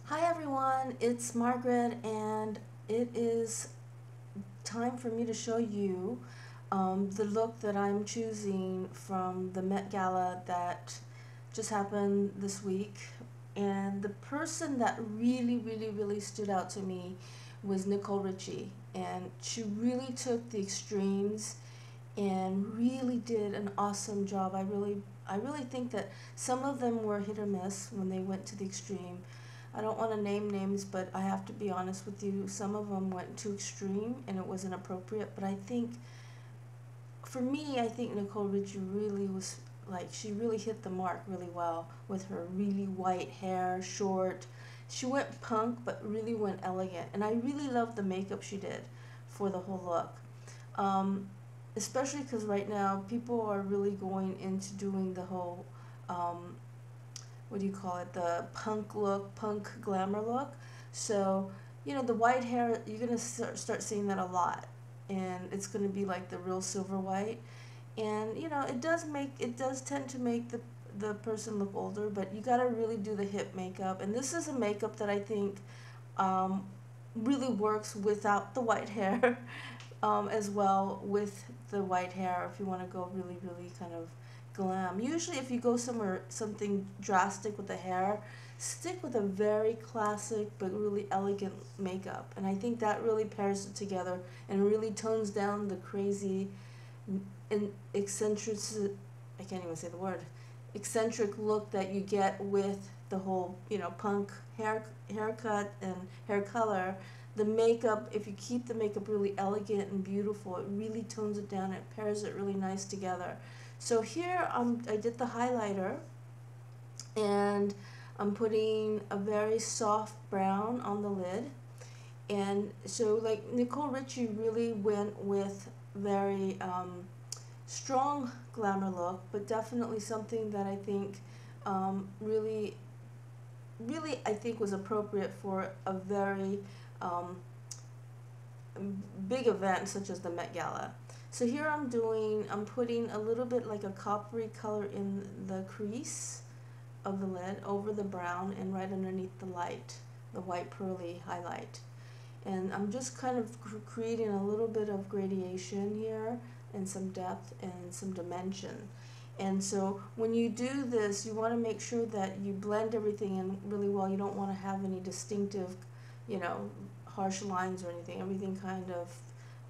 Hi everyone, it's Margaret, and it is time for me to show you the look that I'm choosing from the Met Gala that just happened this week. And the person that really stood out to me was Nicole Richie, and she really took the extremes and really did an awesome job. I really think that some of them were hit or miss when they went to the extreme. I don't want to name names, but I have to be honest with you. Some of them went too extreme and it wasn't appropriate. But I think, for me, I think Nicole Richie really was like, she really hit the mark really well with her really white hair, short. She went punk, but really went elegant. And I really loved the makeup she did for the whole look. Um, Especially because right now people are really going into doing the whole um, what do you call it, the punk look, punk glamour look. So, the white hair, you're going to start seeing that a lot. And it's going to be like the real silver white. And, it does tend to make the person look older, but you got to really do the hip makeup. And this is a makeup that I think um, really works without the white hair as well with the white hair if you want to go really kind of glam. Usually if you go somewhere something drastic with the hair, stick with a very classic but really elegant makeup. And I think that really pairs it together and really tones down the crazy and eccentric, I can't even say the word, eccentric look that you get with the whole, punk haircut and hair color. The makeup, if you keep the makeup really elegant and beautiful, it really tones it down. It pairs it really nice together. So here I did the highlighter, and I'm putting a very soft brown on the lid. And so, like, Nicole Richie really went with very strong glamour look, but definitely something that I think really I think was appropriate for a very um, big event such as the Met Gala. So here I'm putting a little bit like a coppery color in the crease of the lid over the brown and right underneath the light, the white pearly highlight. And I'm just kind of creating a little bit of gradation here and some depth and some dimension. And so when you do this, you want to make sure that you blend everything in really well. You don't want to have any distinctive, you know, harsh lines or anything. Everything kind of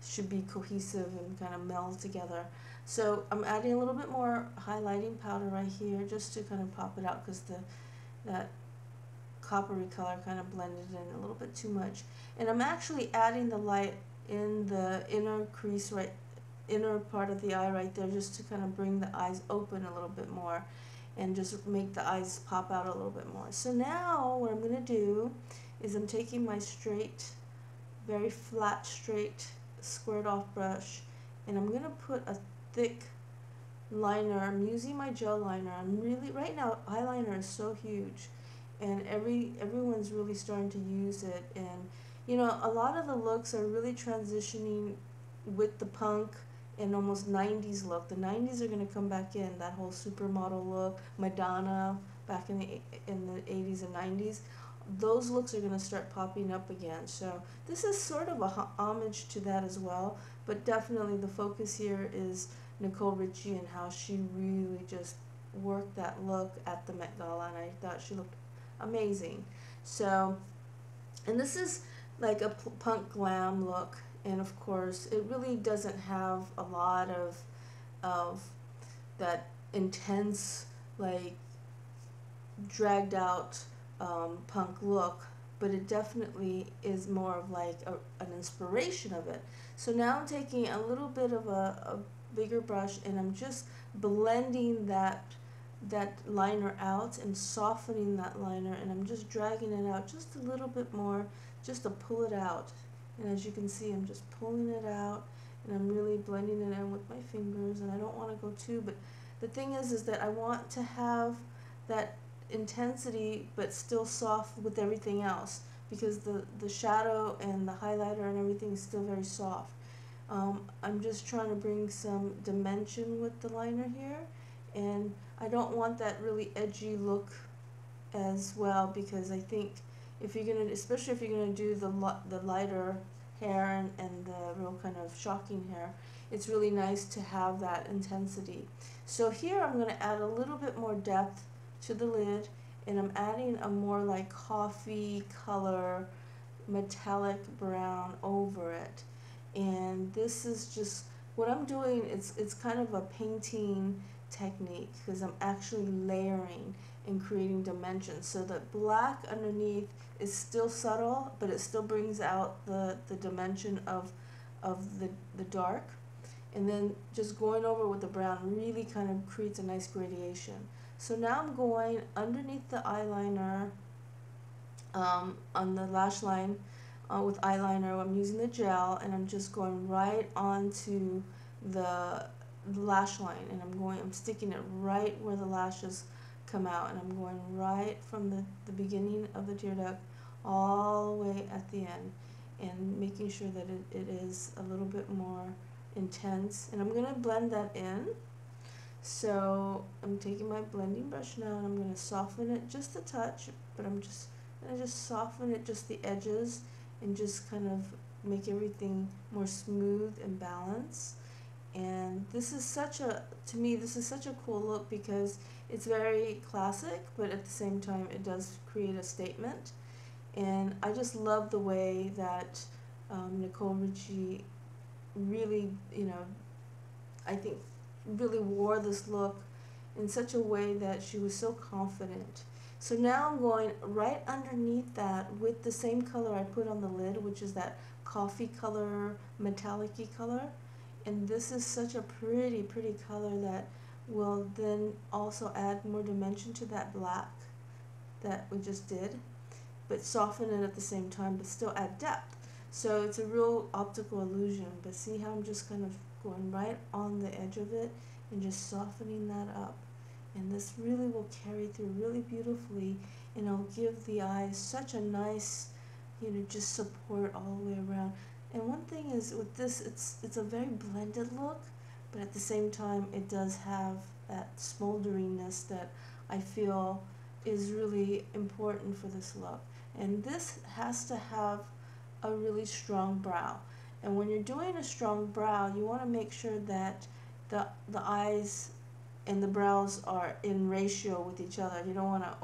should be cohesive and kind of meld together. So I'm adding a little bit more highlighting powder right here just to kind of pop it out, because that coppery color kind of blended in a little bit too much. And I'm actually adding the light in the inner crease, right, inner part of the eye right there, just to kind of bring the eyes open a little bit more and just make the eyes pop out a little bit more. So now what I'm going to do is I'm taking my straight, very flat, straight, squared off brush, and I'm going to put a thick liner. I'm using my gel liner. I'm really, right now, eyeliner is so huge, and everyone's really starting to use it. And a lot of the looks are really transitioning with the punk and almost 90s look. The 90s are going to come back in, that whole supermodel look, Madonna back in the 80s and 90s. Those looks are going to start popping up again. So this is sort of a homage to that as well, but definitely the focus here is Nicole Richie and how she really just worked that look at the Met Gala, and I thought she looked amazing. So, and this is like a punk glam look, and of course it really doesn't have a lot of that intense, like, dragged out punk look, but it definitely is more of like an inspiration of it. So now I'm taking a little bit of a bigger brush, and I'm just blending that liner out and softening that liner, and I'm just dragging it out just a little bit more just to pull it out. And as you can see, I'm just pulling it out, and I'm really blending it in with my fingers, and I don't want to go too, but the thing is that I want to have that intensity but still soft with everything else, because the shadow and the highlighter and everything is still very soft. I'm just trying to bring some dimension with the liner here, and I don't want that really edgy look as well, because I think if you're gonna, especially if you're gonna do the lighter hair and the real kind of shocking hair, it's really nice to have that intensity. So here I'm gonna add a little bit more depth to the lid, and I'm adding a more like coffee color, metallic brown over it. And this is just what I'm doing. It's kind of a painting technique because I'm actually layering and creating dimensions. So the black underneath is still subtle, but it still brings out the dimension of the dark. And then just going over with the brown really kind of creates a nice gradation. So now I'm going underneath the eyeliner, on the lash line, with eyeliner. I'm using the gel, and I'm just going right onto the lash line, and I'm sticking it right where the lashes come out, and I'm going right from the beginning of the tear duct all the way at the end, and making sure that it is a little bit more intense. And I'm going to blend that in. So I'm taking my blending brush now, and I'm going to soften it just a touch, but I'm just going to just soften it, just the edges, and just kind of make everything more smooth and balanced. And this is to me, this is such a cool look because it's very classic, but at the same time it does create a statement. And I just love the way that Nicole Richie really, I think really wore this look in such a way that she was so confident. So now I'm going right underneath that with the same color I put on the lid, which is that coffee color, metallic-y color. And this is such a pretty, pretty color that will then also add more dimension to that black that we just did, but soften it at the same time, but still add depth. So it's a real optical illusion, but see how I'm just kind of going right on the edge of it and just softening that up. And this really will carry through really beautifully, and it'll give the eyes such a nice, just support all the way around. And one thing is with this, it's a very blended look, but at the same time it does have that smolderingness that I feel is really important for this look. And this has to have a really strong brow. And when you're doing a strong brow, you want to make sure that the eyes and the brows are in ratio with each other. You don't want to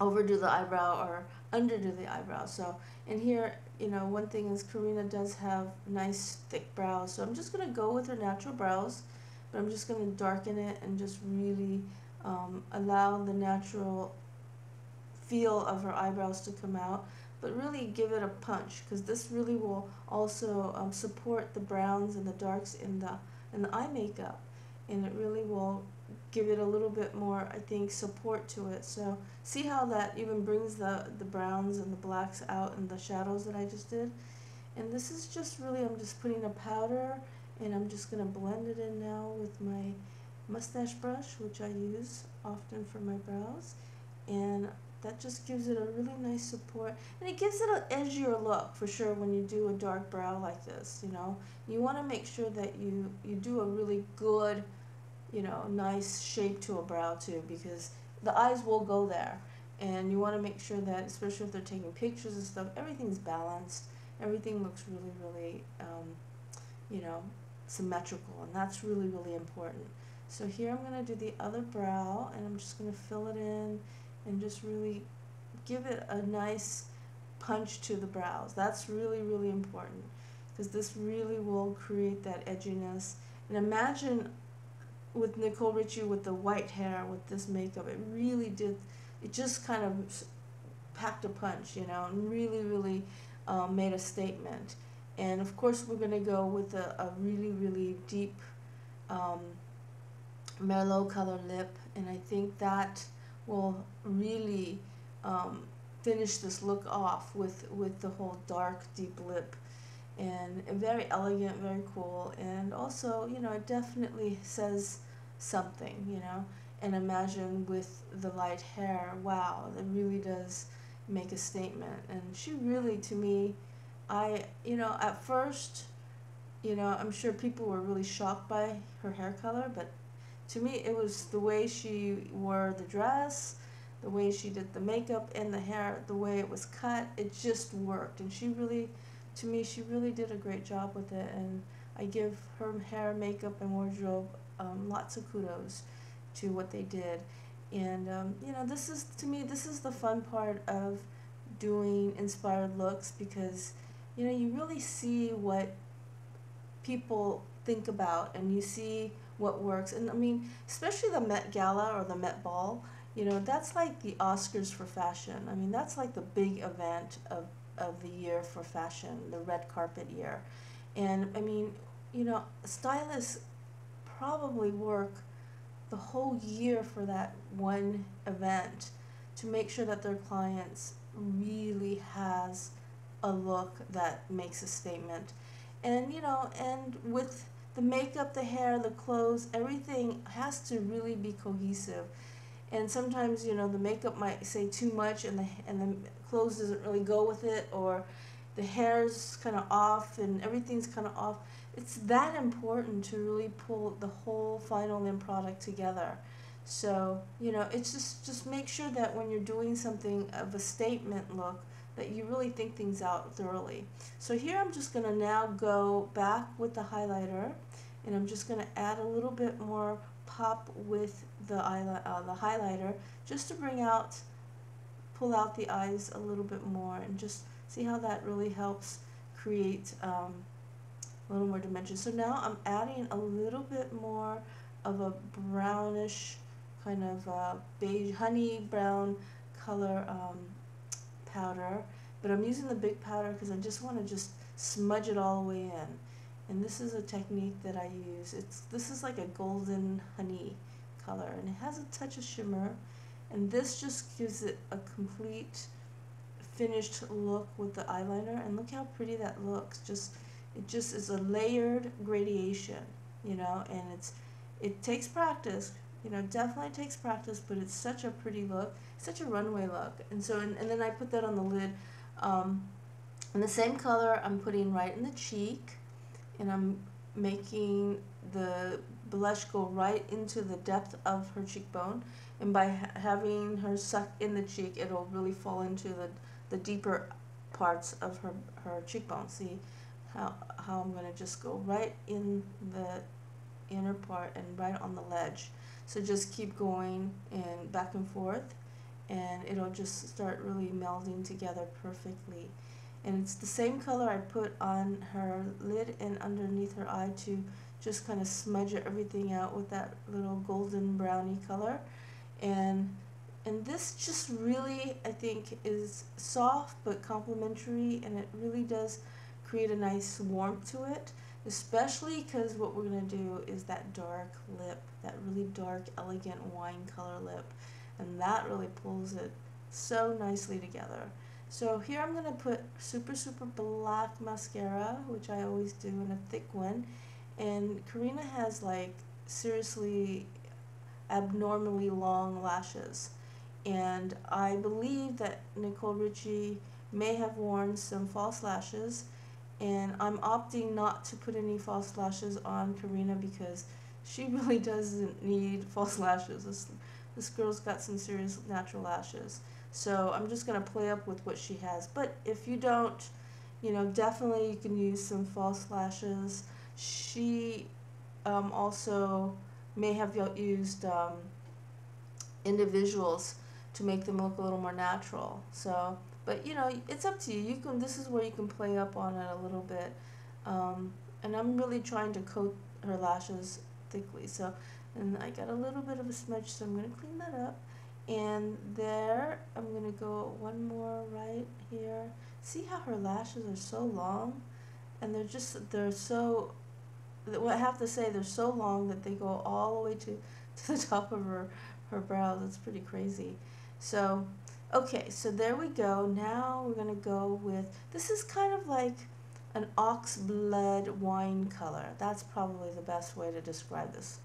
overdo the eyebrow or underdo the eyebrow. So, and here, one thing is Karina does have nice thick brows. So I'm just going to go with her natural brows, but I'm just going to darken it and just really allow the natural feel of her eyebrows to come out, but really give it a punch, because this really will also support the browns and the darks in the eye makeup, and it really will give it a little bit more, I think, support to it. So see how that even brings the browns and the blacks out in the shadows that I just did. And this is just really, I'm just putting a powder, and I'm just going to blend it in now with my mustache brush, which I use often for my brows. And that just gives it a really nice support, and it gives it an edgier look for sure when you do a dark brow like this. You want to make sure that you do a really good, nice shape to a brow too, because the eyes will go there, and you want to make sure that, especially if they're taking pictures and stuff, everything's balanced, everything looks really, really symmetrical, and that's really, really important. So here I'm going to do the other brow, and I'm just going to fill it in and just really give it a nice punch to the brows. That's really, really important, because this really will create that edginess. And imagine with Nicole Richie with the white hair, with this makeup, it just kind of packed a punch, and really, really made a statement. And of course we're going to go with a really, really deep Merlot color lip, and I think that will really finish this look off with the whole dark, deep lip. And very elegant, very cool, and also, it definitely says something, and imagine with the light hair, wow, it really does make a statement. And she really, to me, at first, I'm sure people were really shocked by her hair color, but to me, it was the way she wore the dress, the way she did the makeup and the hair, the way it was cut, it just worked. And she really, to me, she really did a great job with it. And I give her hair, makeup, and wardrobe lots of kudos to what they did. And you know, this is, to me, this is the fun part of doing inspired looks, because you know, you really see what people think about, and you see what works. And I mean, especially the Met Gala or the Met Ball, you know, that's like the Oscars for fashion. I mean, that's like the big event of the year for fashion, the red carpet year. And I mean, you know, stylists probably work the whole year for that one event to make sure that their clients really has a look that makes a statement. And you know, and with the makeup, the hair, the clothes, everything has to really be cohesive. And sometimes, you know, the makeup might say too much, and the clothes doesn't really go with it, or the hair's kind of off and everything's kind of off. It's that important to really pull the whole final end product together. So, you know, it's just make sure that when you're doing something of a statement look, that you really think things out thoroughly. So here I'm just going to now go back with the highlighter, and I'm just going to add a little bit more pop with the highlighter, just to bring out, pull out the eyes a little bit more, and just see how that really helps create a little more dimension. So now I'm adding a little bit more of a brownish kind of beige, honey brown color powder, but I'm using the big powder because I just want to just smudge it all the way in. And this is a technique that I use. This is like a golden honey color, and it has a touch of shimmer, and this just gives it a complete finished look with the eyeliner. And look how pretty that looks. It just is a layered gradation, you know, and it takes practice, you know, definitely takes practice, but it's such a pretty look, such a runway look. And so, and then I put that on the lid. And the same color I'm putting right in the cheek, and I'm making the blush go right into the depth of her cheekbone. And by having her suck in the cheek, it'll really fall into the deeper parts of her cheekbone. See how I'm going to just go right in the inner part and right on the ledge. So just keep going and back and forth, and it'll just start really melding together perfectly. And it's the same color I put on her lid and underneath her eye to just kind of smudge everything out with that little golden brownie color. And this just really, I think, is soft but complimentary, and it really does create a nice warmth to it, especially because what we're going to do is that dark lip, that really dark, elegant wine color lip, and that really pulls it so nicely together. So here I'm going to put super black mascara, which I always do, in a thick one. And Karina has like seriously abnormally long lashes. And I believe that Nicole Richie may have worn some false lashes. And I'm opting not to put any false lashes on Karina because she really doesn't need false lashes. This girl's got some serious natural lashes. So I'm just going to play up with what she has. But if you don't, you know, definitely you can use some false lashes. She also may have used individuals to make them look a little more natural. So, but you know, it's up to you. You can. This is where you can play up on it a little bit. And I'm really trying to coat her lashes thickly. So, and I got a little bit of a smudge, so I'm going to clean that up. And there, I'm going to go one more right here. See how her lashes are so long? And they're so, well, I have to say, they're so long that they go all the way to the top of her brows. It's pretty crazy. So, okay, so there we go. Now we're going to go with, this is kind of like an ox blood wine color. That's probably the best way to describe this.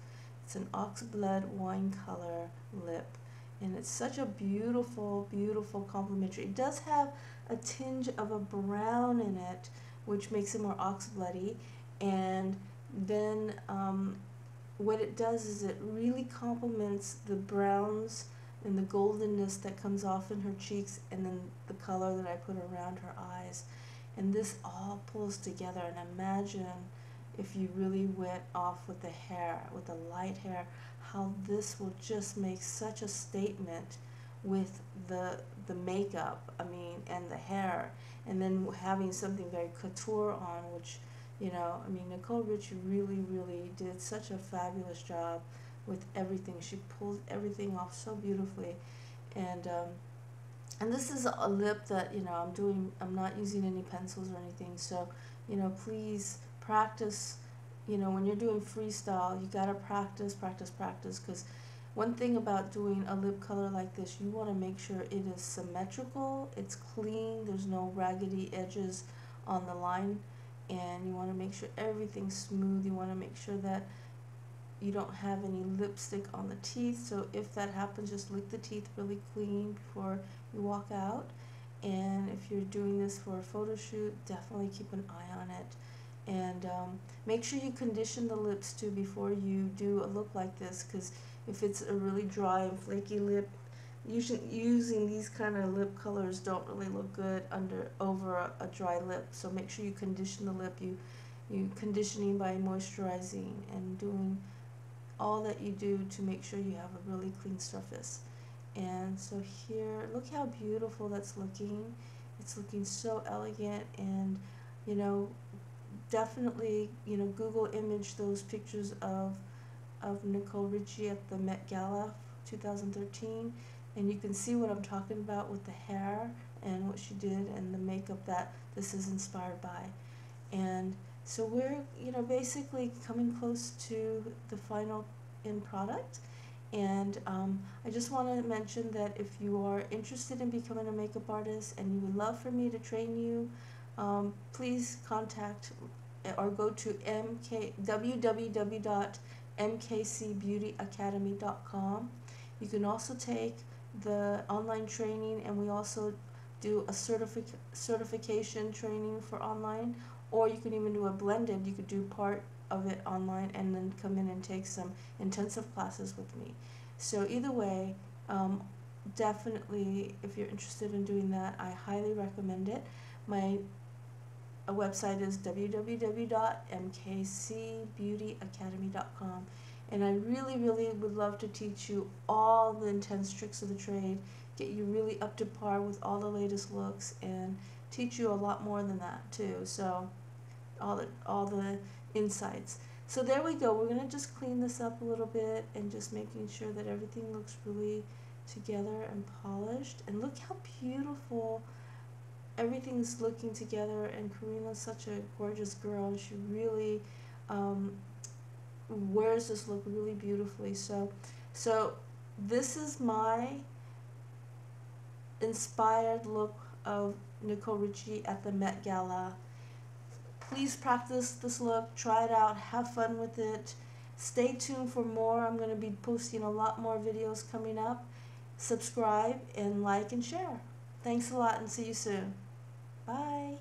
It's an ox blood wine color lip. And it's such a beautiful, beautiful complementary. It does have a tinge of a brown in it, which makes it more ox bloody. And then what it does is it really complements the browns and the goldenness that comes off in her cheeks, and then the color that I put around her eyes. And this all pulls together, and imagine if you really went off with the hair, with the light hair, how this will just make such a statement with the makeup, I mean, and the hair, and then having something very couture on, which, you know, I mean, Nicole Richie really did such a fabulous job with everything. She pulled everything off so beautifully, and this is a lip that, you know, I'm not using any pencils or anything, so, you know, please practice. You know, when you're doing freestyle, you gotta practice, because one thing about doing a lip color like this, you want to make sure it is symmetrical, it's clean, there's no raggedy edges on the line, and you want to make sure everything's smooth. You want to make sure that you don't have any lipstick on the teeth, so if that happens, just lick the teeth really clean before you walk out. And if you're doing this for a photo shoot, definitely keep an eye on it. And make sure you condition the lips too before you do a look like this, because if it's a really dry and flaky lip, using these kind of lip colors don't really look good over a dry lip. So make sure you condition the lip. You conditioning by moisturizing and doing all that you do to make sure you have a really clean surface. And so here, look how beautiful that's looking. It's looking so elegant, and, you know, definitely, you know, Google image those pictures of Nicole Richie at the Met Gala 2013, and you can see what I'm talking about with the hair and what she did and the makeup that this is inspired by. And so we're, you know, basically coming close to the final end product. And I just want to mention that if you are interested in becoming a makeup artist and you would love for me to train you, please contact or go to www.mkcbeautyacademy.com. You can also take the online training, and we also do a certification training for online, or you can even do a blended. You could do part of it online and then come in and take some intensive classes with me. So either way, definitely, if you're interested in doing that, I highly recommend it. My website is www.mkcbeautyacademy.com, and I really would love to teach you all the intense tricks of the trade, get you really up to par with all the latest looks, and teach you a lot more than that too. So all the insights. So there we go. We're going to just clean this up a little bit and just making sure that everything looks really together and polished. And look how beautiful everything's looking together, and Karina's such a gorgeous girl. She really wears this look really beautifully. So this is my inspired look of Nicole Richie at the Met Gala. Please practice this look, try it out, have fun with it. Stay tuned for more. I'm going to be posting a lot more videos coming up. Subscribe and like and share. Thanks a lot, and see you soon. Bye.